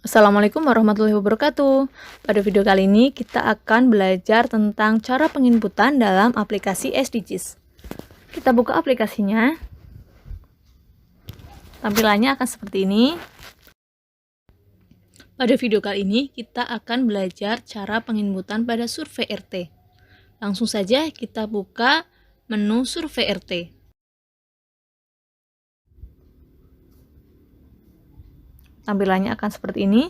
Assalamualaikum warahmatullahi wabarakatuh. Pada video kali ini kita akan belajar tentang cara penginputan dalam aplikasi SDGs. Kita buka aplikasinya. Tampilannya akan seperti ini. Pada video kali ini kita akan belajar cara penginputan pada survei RT. Langsung saja kita buka menu survei RT. Tampilannya akan seperti ini.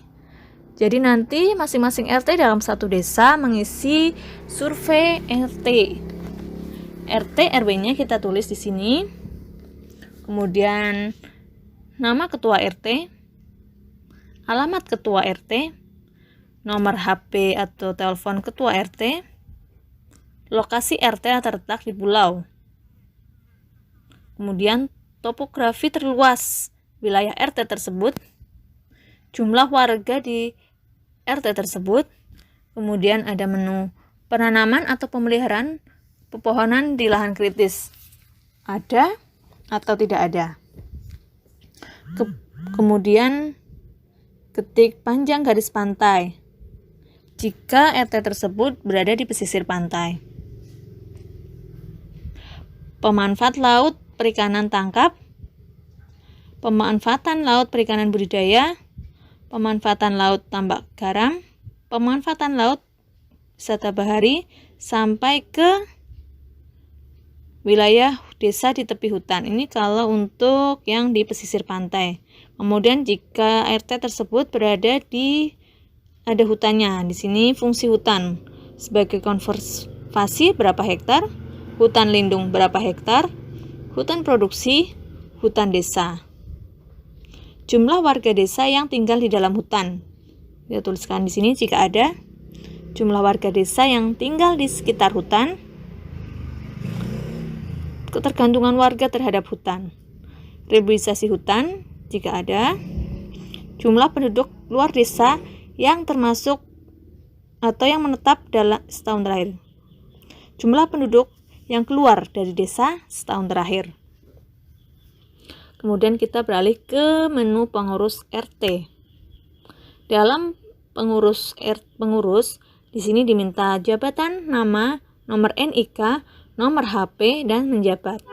Jadi nanti masing-masing RT dalam satu desa mengisi survei RT. RT RW-nya kita tulis di sini. Kemudian nama ketua RT, alamat ketua RT, nomor HP atau telepon ketua RT, lokasi RT terletak di pulau. Kemudian topografi terluas wilayah RT tersebut, jumlah warga di RT tersebut, kemudian ada menu penanaman atau pemeliharaan pepohonan di lahan kritis, ada atau tidak ada. Kemudian ketik panjang garis pantai jika RT tersebut berada di pesisir pantai. Pemanfaat laut perikanan tangkap, pemanfaatan laut perikanan budidaya, pemanfaatan laut tambak garam, pemanfaatan laut wisata bahari, sampai ke wilayah desa di tepi hutan. Ini kalau untuk yang di pesisir pantai. Kemudian jika RT tersebut berada di ada hutannya, di sini fungsi hutan sebagai konservasi berapa hektar, hutan lindung berapa hektar, hutan produksi, hutan desa. Jumlah warga desa yang tinggal di dalam hutan. Kita tuliskan di sini jika ada. Jumlah warga desa yang tinggal di sekitar hutan. Ketergantungan warga terhadap hutan. Reboisasi hutan jika ada. Jumlah penduduk luar desa yang termasuk atau yang menetap dalam setahun terakhir. Jumlah penduduk yang keluar dari desa setahun terakhir. Kemudian kita beralih ke menu pengurus RT. Dalam pengurus di sini diminta jabatan, nama, nomor NIK, nomor HP, dan menjabat.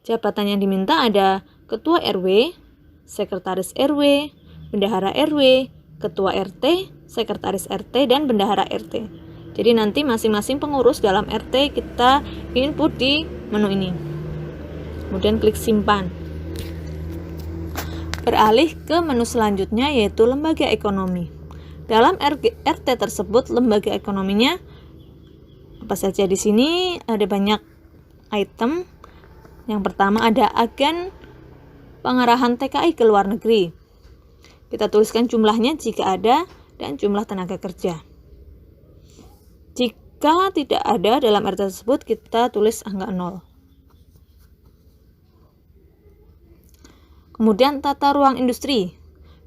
Jabatan yang diminta ada ketua RW, sekretaris RW, bendahara RW, ketua RT, sekretaris RT, dan bendahara RT. Jadi nanti masing-masing pengurus dalam RT kita input di menu ini. Kemudian klik simpan. Beralih ke menu selanjutnya yaitu lembaga ekonomi. Dalam RT tersebut lembaga ekonominya apa saja di sini? Ada banyak item. Yang pertama ada agen pengarahan TKI ke luar negeri. Kita tuliskan jumlahnya jika ada dan jumlah tenaga kerja. Jika tidak ada dalam RT tersebut kita tulis angka 0. Kemudian tata ruang industri,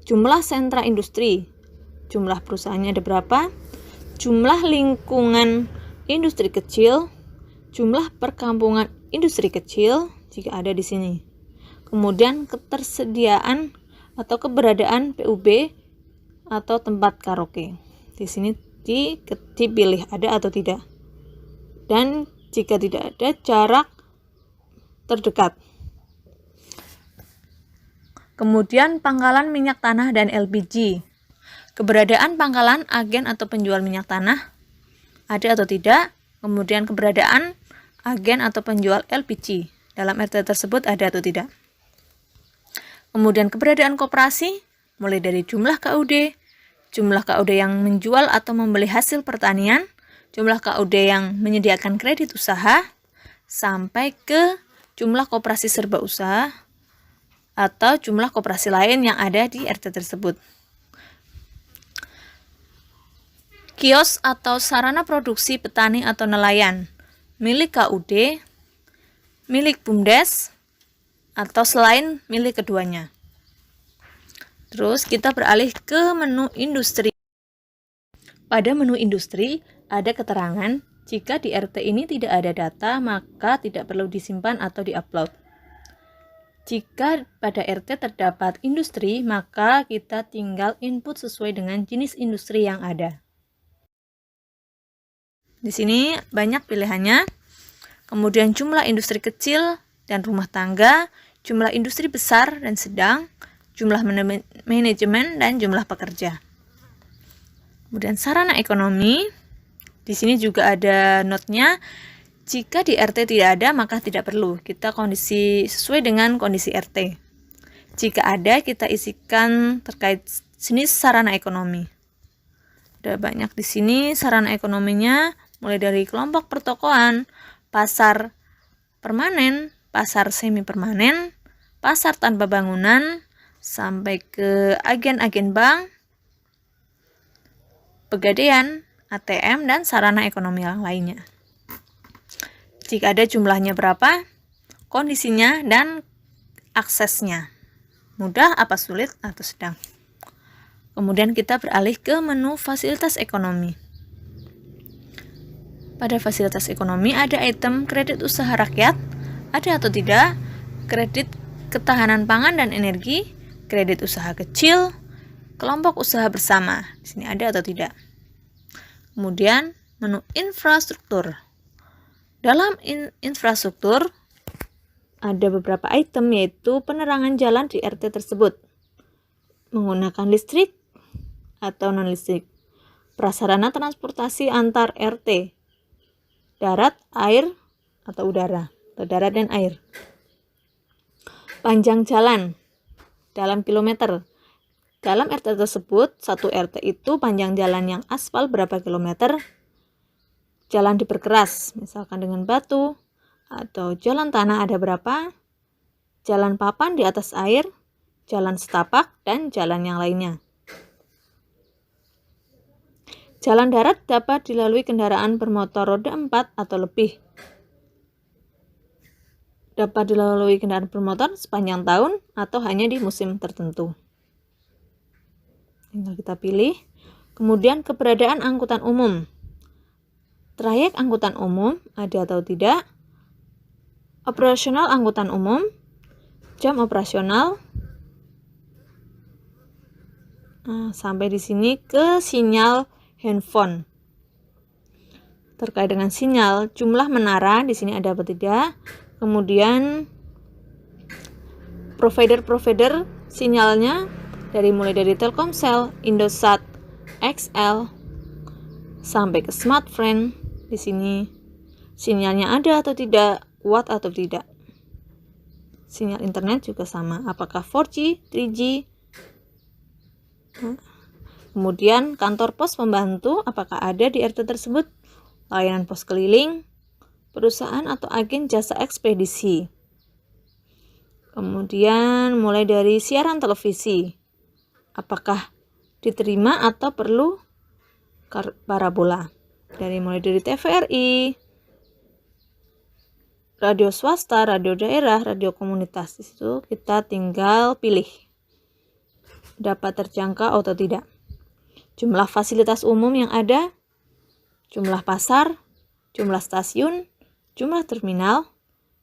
jumlah sentra industri, jumlah perusahaannya ada berapa, jumlah lingkungan industri kecil, jumlah perkampungan industri kecil jika ada di sini. Kemudian ketersediaan atau keberadaan PUB atau tempat karaoke. Di sini dipilih ada atau tidak. Dan jika tidak ada jarak terdekat. Kemudian pangkalan minyak tanah dan LPG. Keberadaan pangkalan, agen atau penjual minyak tanah ada atau tidak. Kemudian keberadaan agen atau penjual LPG dalam RT tersebut ada atau tidak. Kemudian keberadaan koperasi mulai dari jumlah KUD yang menjual atau membeli hasil pertanian, jumlah KUD yang menyediakan kredit usaha, sampai ke jumlah koperasi serba usaha atau jumlah koperasi lain yang ada di RT tersebut. Kios atau sarana produksi petani atau nelayan milik KUD, milik BUMDes, atau selain milik keduanya. Terus kita beralih ke menu industri. Pada menu industri ada keterangan jika di RT ini tidak ada data maka tidak perlu disimpan atau diupload. Jika pada RT terdapat industri, maka kita tinggal input sesuai dengan jenis industri yang ada. Di sini banyak pilihannya. Kemudian jumlah industri kecil dan rumah tangga, jumlah industri besar dan sedang, jumlah manajemen, dan jumlah pekerja. Kemudian sarana ekonomi, di sini juga ada notnya. Jika di RT tidak ada, maka tidak perlu. Kita kondisi sesuai dengan kondisi RT. Jika ada, kita isikan terkait jenis sarana ekonomi. Ada banyak di sini sarana ekonominya, mulai dari kelompok pertokoan, pasar permanen, pasar semi permanen, pasar tanpa bangunan, sampai ke agen-agen bank, pegadaian, ATM, dan sarana ekonomi yang lainnya. Jika ada, jumlahnya berapa, kondisinya, dan aksesnya. Mudah apa sulit atau sedang. Kemudian kita beralih ke menu fasilitas ekonomi. Pada fasilitas ekonomi ada item kredit usaha rakyat, ada atau tidak, kredit ketahanan pangan dan energi, kredit usaha kecil, kelompok usaha bersama. Di sini ada atau tidak. Kemudian menu infrastruktur. Dalam infrastruktur ada beberapa item, yaitu penerangan jalan di RT tersebut, menggunakan listrik atau non-listrik, prasarana transportasi antar RT, darat, air, atau udara, atau darat dan air. Panjang jalan dalam kilometer. Dalam RT tersebut, satu RT itu panjang jalan yang aspal berapa kilometer, jalan diperkeras, misalkan dengan batu, atau jalan tanah ada berapa, jalan papan di atas air, jalan setapak, dan jalan yang lainnya. Jalan darat dapat dilalui kendaraan bermotor roda 4 atau lebih. Dapat dilalui kendaraan bermotor sepanjang tahun atau hanya di musim tertentu. Tinggal kita pilih. Kemudian keberadaan angkutan umum. Trayek angkutan umum ada atau tidak? Operasional angkutan umum, jam operasional. Sampai di sini ke sinyal handphone. Terkait dengan sinyal, jumlah menara di sini ada atau tidak? Kemudian provider sinyalnya mulai dari Telkomsel, Indosat, XL, sampai ke Smartfren. Di sini sinyalnya ada atau tidak, kuat atau tidak. Sinyal internet juga sama, apakah 4G, 3G. Kemudian kantor pos pembantu, apakah ada di RT tersebut? Layanan pos keliling, perusahaan atau agen jasa ekspedisi. Kemudian mulai dari siaran televisi, apakah diterima atau perlu parabola. Mulai dari TVRI, radio swasta, radio daerah, radio komunitas. Di situ kita tinggal pilih dapat terjangkau atau tidak. Jumlah fasilitas umum yang ada, jumlah pasar, jumlah stasiun, jumlah terminal,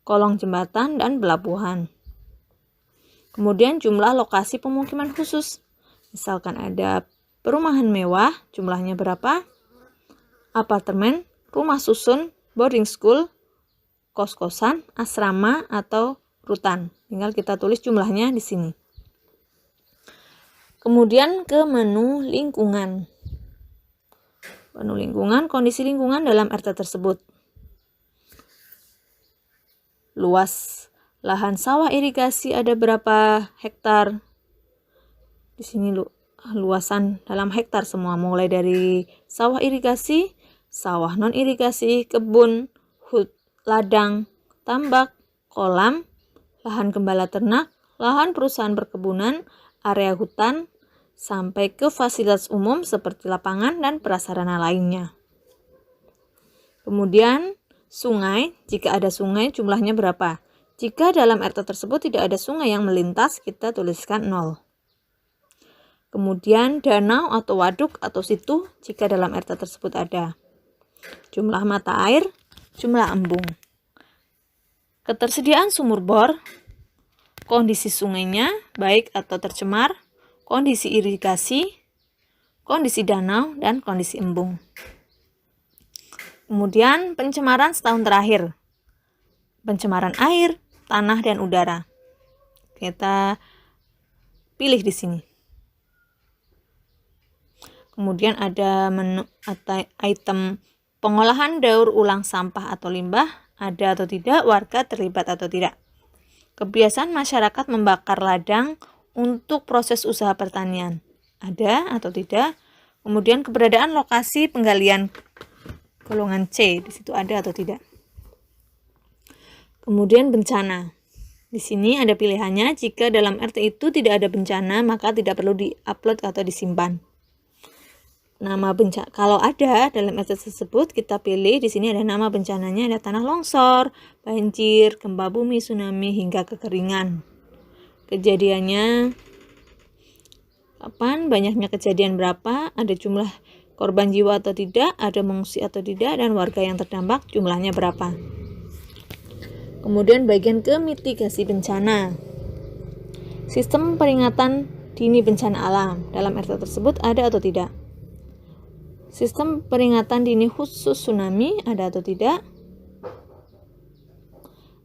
kolong jembatan, dan pelabuhan. Kemudian jumlah lokasi pemukiman khusus. Misalkan ada perumahan mewah, jumlahnya berapa? Apartemen, rumah susun, boarding school, kos-kosan, asrama, atau rutan. Tinggal kita tulis jumlahnya di sini. Kemudian ke menu lingkungan. Menu lingkungan, kondisi lingkungan dalam RT tersebut. Luas lahan sawah irigasi ada berapa hektar? Di sini luasan dalam hektar semua, mulai dari sawah irigasi, sawah non irigasi, kebun, ladang, tambak, kolam, lahan gembala ternak, lahan perusahaan perkebunan, area hutan, sampai ke fasilitas umum seperti lapangan dan prasarana lainnya. Kemudian sungai, jika ada sungai jumlahnya berapa? Jika dalam RT tersebut tidak ada sungai yang melintas, kita tuliskan 0. Kemudian danau atau waduk atau situ jika dalam RT tersebut ada. Jumlah mata air, jumlah embung. Ketersediaan sumur bor, kondisi sungainya, baik atau tercemar, kondisi irigasi, kondisi danau, dan kondisi embung. Kemudian pencemaran setahun terakhir. Pencemaran air, tanah, dan udara. Kita pilih di sini. Kemudian ada menu atau item pengolahan daur ulang sampah atau limbah, ada atau tidak, warga terlibat atau tidak. Kebiasaan masyarakat membakar ladang untuk proses usaha pertanian, ada atau tidak. Kemudian keberadaan lokasi penggalian golongan C, di situ ada atau tidak. Kemudian bencana. Di sini ada pilihannya, jika dalam RT itu tidak ada bencana, maka tidak perlu di-upload atau disimpan. Nama bencana, kalau ada dalam RT tersebut, kita pilih di sini ada nama bencananya, ada tanah longsor, banjir, gempa bumi, tsunami, hingga kekeringan. Kejadiannya kapan, banyaknya kejadian berapa, ada jumlah korban jiwa atau tidak, ada mengungsi atau tidak, dan warga yang terdampak jumlahnya berapa. Kemudian bagian ke mitigasi bencana. Sistem peringatan dini bencana alam dalam RT tersebut ada atau tidak? Sistem peringatan dini khusus tsunami ada atau tidak?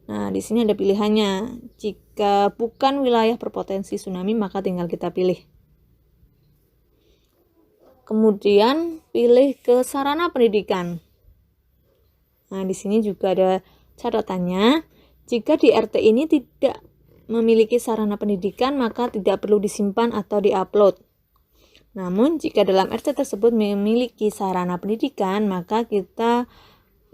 Nah, di sini ada pilihannya. Jika bukan wilayah berpotensi tsunami, maka tinggal kita pilih. Kemudian pilih ke sarana pendidikan. Nah, di sini juga ada catatannya. Jika di RT ini tidak memiliki sarana pendidikan, maka tidak perlu disimpan atau diupload. Namun, jika dalam RT tersebut memiliki sarana pendidikan, maka kita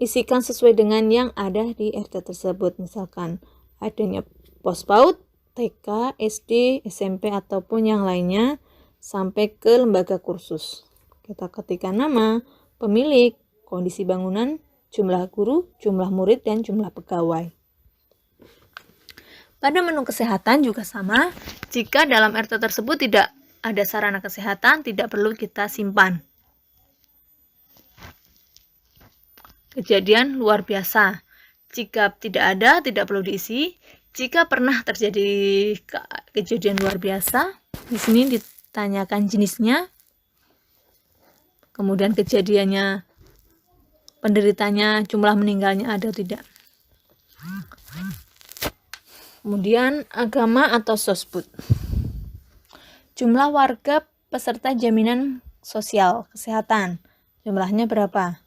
isikan sesuai dengan yang ada di RT tersebut. Misalkan adanya pos PAUD, TK, SD, SMP, ataupun yang lainnya, sampai ke lembaga kursus. Kita ketikkan nama, pemilik, kondisi bangunan, jumlah guru, jumlah murid, dan jumlah pegawai. Pada menu kesehatan juga sama, jika dalam RT tersebut tidak ada sarana kesehatan, tidak perlu kita simpan. Kejadian luar biasa. Jika tidak ada, tidak perlu diisi. Jika pernah terjadi kejadian luar biasa, di sini ditanyakan jenisnya, kemudian kejadiannya, penderitanya, jumlah meninggalnya ada atau tidak. Kemudian agama atau sosbud. Jumlah warga peserta jaminan sosial kesehatan, jumlahnya berapa?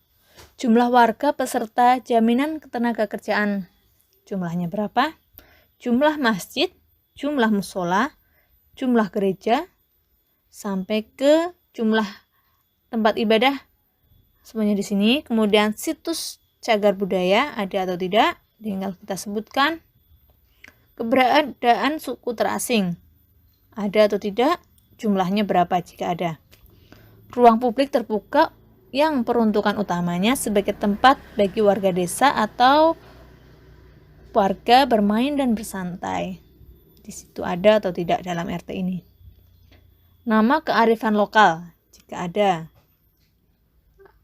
Jumlah warga peserta jaminan ketenagakerjaan, jumlahnya berapa? Jumlah masjid, jumlah musola, jumlah gereja, sampai ke jumlah tempat ibadah, semuanya di sini. Kemudian situs cagar budaya ada atau tidak, tinggal kita sebutkan. Keberadaan suku terasing, ada atau tidak, jumlahnya berapa jika ada. Ruang publik terbuka yang peruntukan utamanya sebagai tempat bagi warga desa atau warga bermain dan bersantai. Di situ ada atau tidak dalam RT ini. Nama kearifan lokal, jika ada.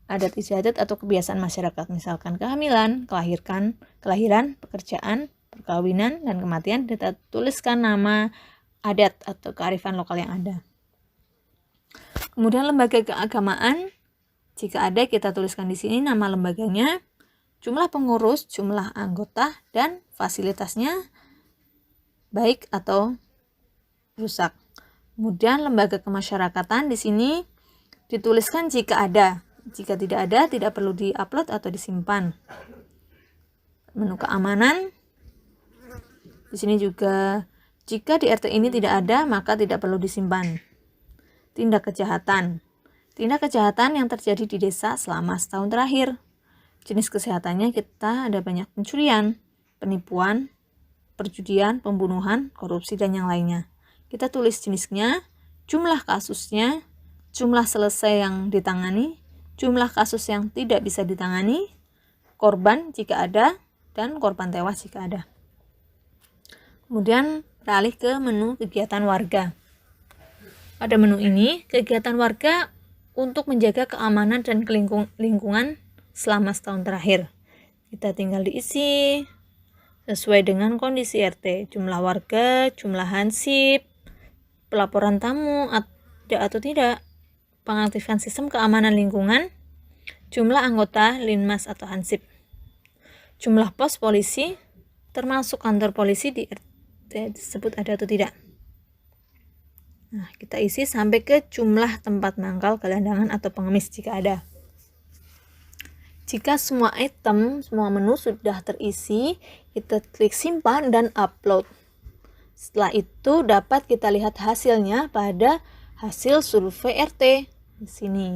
Adat istiadat atau kebiasaan masyarakat, misalkan kehamilan, kelahiran, pekerjaan, perkawinan, dan kematian, kita tuliskan nama adat atau kearifan lokal yang ada. Kemudian lembaga keagamaan, jika ada kita tuliskan di sini nama lembaganya, jumlah pengurus, jumlah anggota, dan fasilitasnya baik atau rusak. Kemudian lembaga kemasyarakatan di sini dituliskan jika ada. Jika tidak ada, tidak perlu diupload atau disimpan. Menu keamanan, di sini juga jika di RT ini tidak ada, maka tidak perlu disimpan. Tindak kejahatan. Tindak kejahatan yang terjadi di desa selama setahun terakhir. Jenis kesehatannya kita ada banyak pencurian, penipuan, perjudian, pembunuhan, korupsi, dan yang lainnya. Kita tulis jenisnya, jumlah kasusnya, jumlah selesai yang ditangani, jumlah kasus yang tidak bisa ditangani, korban jika ada, dan korban tewas jika ada. Kemudian beralih ke menu kegiatan warga. Pada menu ini, kegiatan warga untuk menjaga keamanan dan lingkungan selama setahun terakhir. Kita tinggal diisi sesuai dengan kondisi RT, jumlah warga, jumlah hansip, pelaporan tamu ada atau tidak, pengaktifan sistem keamanan lingkungan, jumlah anggota Linmas atau hansip, jumlah pos polisi, termasuk kantor polisi di RT tersebut ada atau tidak. Nah, kita isi sampai ke jumlah tempat mangkal gelandangan atau pengemis jika ada. Jika semua item, semua menu sudah terisi, kita klik simpan dan upload. Setelah itu dapat kita lihat hasilnya pada hasil survei RT di sini.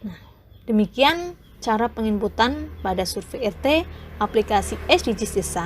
Nah, demikian cara penginputan pada survei RT aplikasi SDGs Desa.